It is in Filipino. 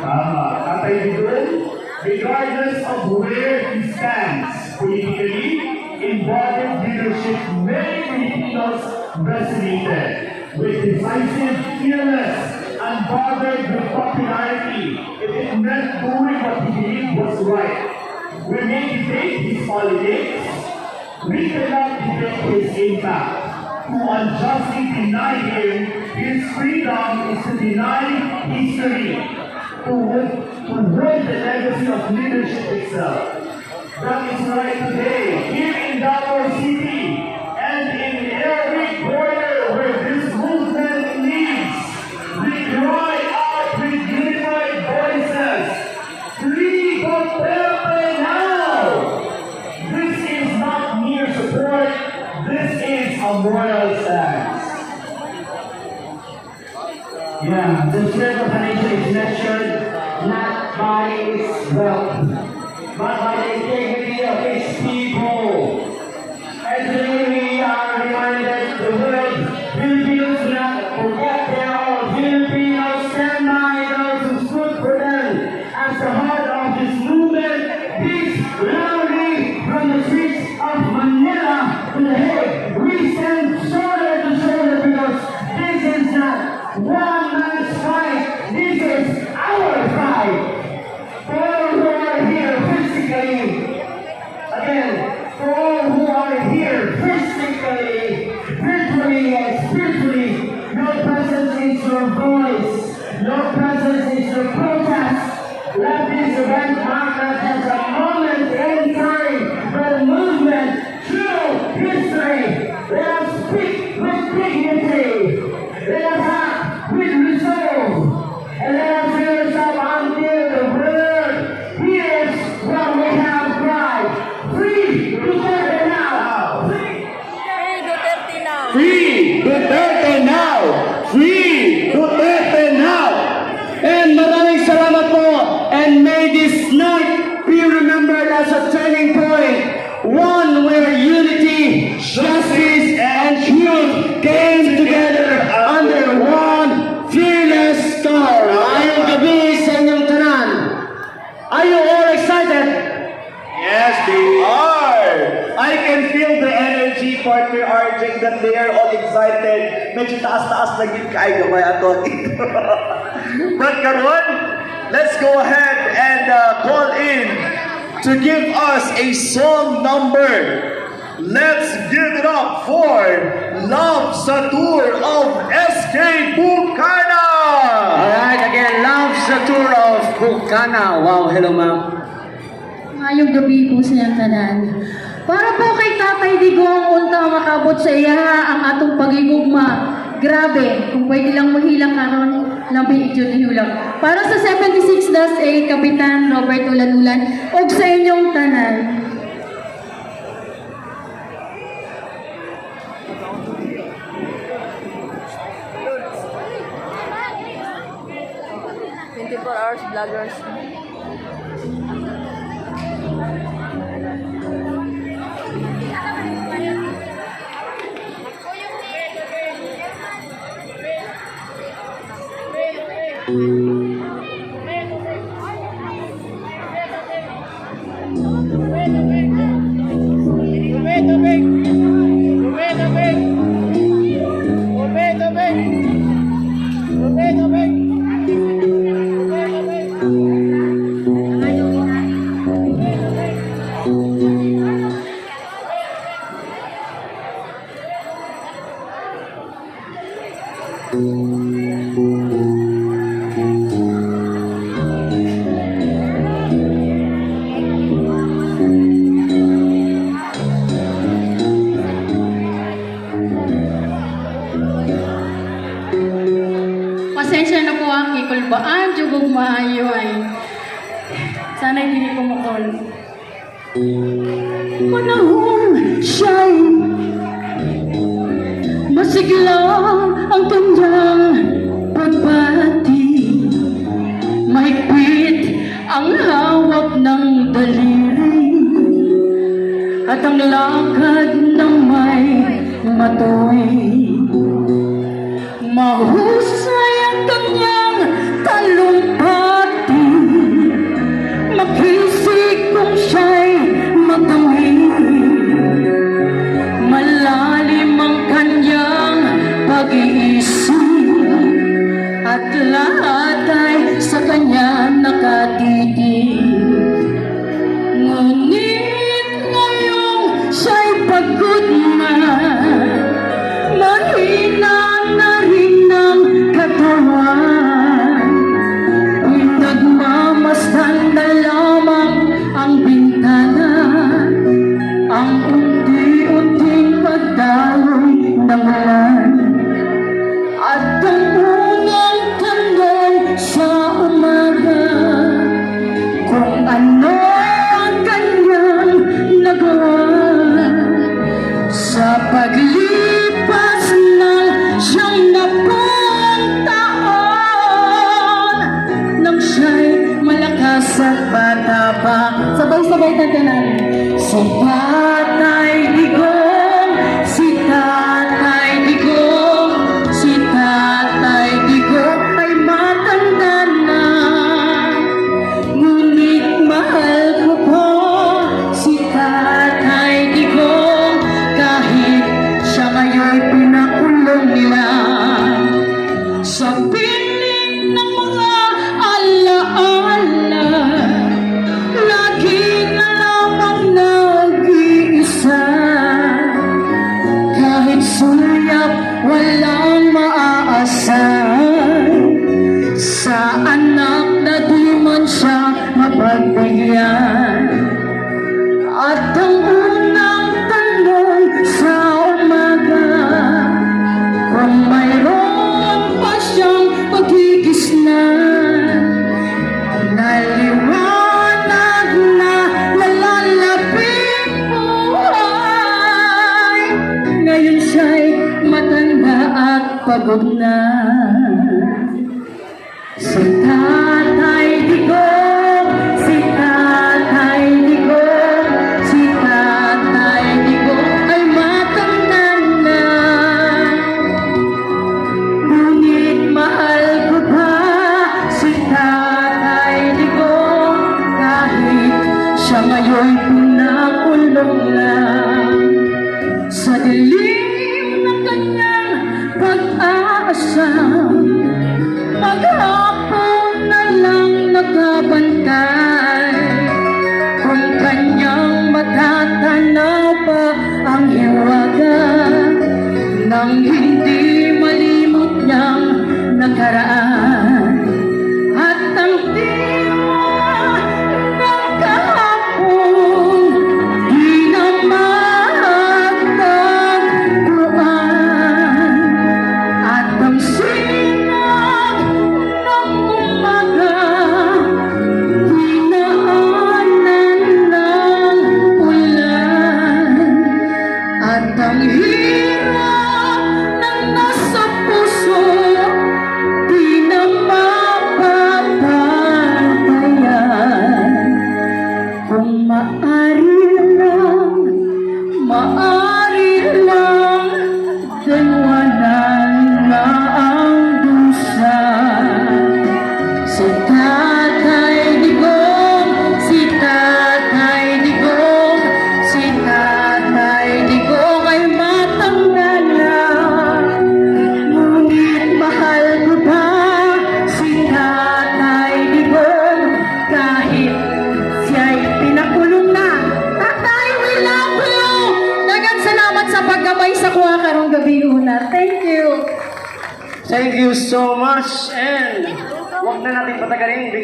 Tatay Digong, regardless of where he stands politically, embodied leadership many Filipinos resonated with decisive, fearless, unbothered with popularity. It meant doing what he believed was right. We may debate his politics, we cannot debate his impact. To unjustly deny him his freedom is to deny history, to avoid the legacy of leadership itself. That is why today, here in Davao City, and in every corner where this movement leads, we cry out with unified voices, "Free Duterte now!" This is not mere support, this is a moral stance. Yeah, the strength of a nation is measured not by its wealth, but by the integrity of its people. And today we are reminded the world, Filipinos do not forget their own. Filipinos stand by those who stood for them. As the heart of this movement beats loudly from the streets of Manila to The Hague, we stand shoulder to shoulder because this is not one man's fight, this is our fight. For all who are here physically, again, for all who are here physically, virtually and spiritually, your presence is your voice, your presence is your protest. Let this event mark us as a moment in time for the movement through history. Let us speak with dignity. Let us act with resolve. And let us raise up until the world hears what we have cried. Free Duterte now! Free Duterte now! Free Duterte now! Free Duterte now! And maraming salamat po. And may this night be remembered as a turning point. One where unity, justice, and truth came together under one fearless star. Ayong gabi sa inyong tanan. Are you all excited? Yes, they are! I can feel the energy, partner RJ, that they are all excited. Medyo taas-taas lang yung kaya gamay ato. But karon, let's go ahead and call in to give us a song number. Let's give it up for Love sa Tour of SK Bukana! Alright, again, love sa tour of Bukana. Wow, hello ma'am. Ngayong gabi po sa iyang tanan. Para po kay Tatay Digong unta makabot sa iya ang atong pagigugma. Grabe, kung pwede lang mahilang karon lambi ito nihulang. Para sa 76-8 Kapitan Robert Ulan-Ulan ug sa inyong tanan. Hours vloggers. Pasensya na po ang ikulbaan, jugog maayo ay. Sana hindi ko makol. Panahon siya'y masigla ang kanyang pagbati. Mahigpit ang hawak ng daliri at ang lakad ng may matoy. Mahusay ang kanyang talumpati at lahat ay sa kanya nakatitig. Ngunit ngayong siya'y pagod na, mahina na rin ng katawan. Nagmamasdan na lamang ang bintana, ang unti-unting pagdaloy ng ulan. At ang unang tanong sa umaga, kung ano ang kanyang nagawa sa paglipas ng 90 taon, nang siya'y malakas at bata pa. Sabay-sabay natin natin. Si Tatay Digong, si Tatay Digong, si Tatay Digong ay matanda na. Ngunit mahal ko po si Tatay Digong, kahit siya ngayon pinakulong lang. Sa piling ng mga alaala, lagi na lamang nag-iisa. Kahit sulyap, walang maaasahan. Sa anak na di man siya mapagbigyan. At ang unang tanong sa umaga, kung mayroon pa siyang pagkikisnan, naliwanag na nalalapit buhay. Ngayon siya'y matanda at pagod na. Si Tatay Digong, si Tatay Digong, si Tatay Digong ay matanda na. Ngunit mahal ko pa si Tatay Digong, kahit siya ngayon pinakulong lang. Sa dilim ng kanyang pag-aasam, maghapon na lang nakabantay. Kung kanyang matatanaw pa ang hiwaga nang hindi malimot niyang nakaraan. At ang diwa ng kahapon di na matagpuan. At ang sinag ng umaga, dinaanan ng ulan. At ang hirap ng nasa puso, di na mapapantayan. Kung maari lang, diwanan na ang dusa. Si Tatay Digong, si Tatay Digong, si Tatay Digong ay matanda na. Ngunit mahal ko pa si Tatay Digong, kahit siya'y pinakulong na. Tatay, we love you! Dagan salamat sa paggamay sa kuha karong gabi una. Thank you. Thank you so much, and huwag na natin patagalin because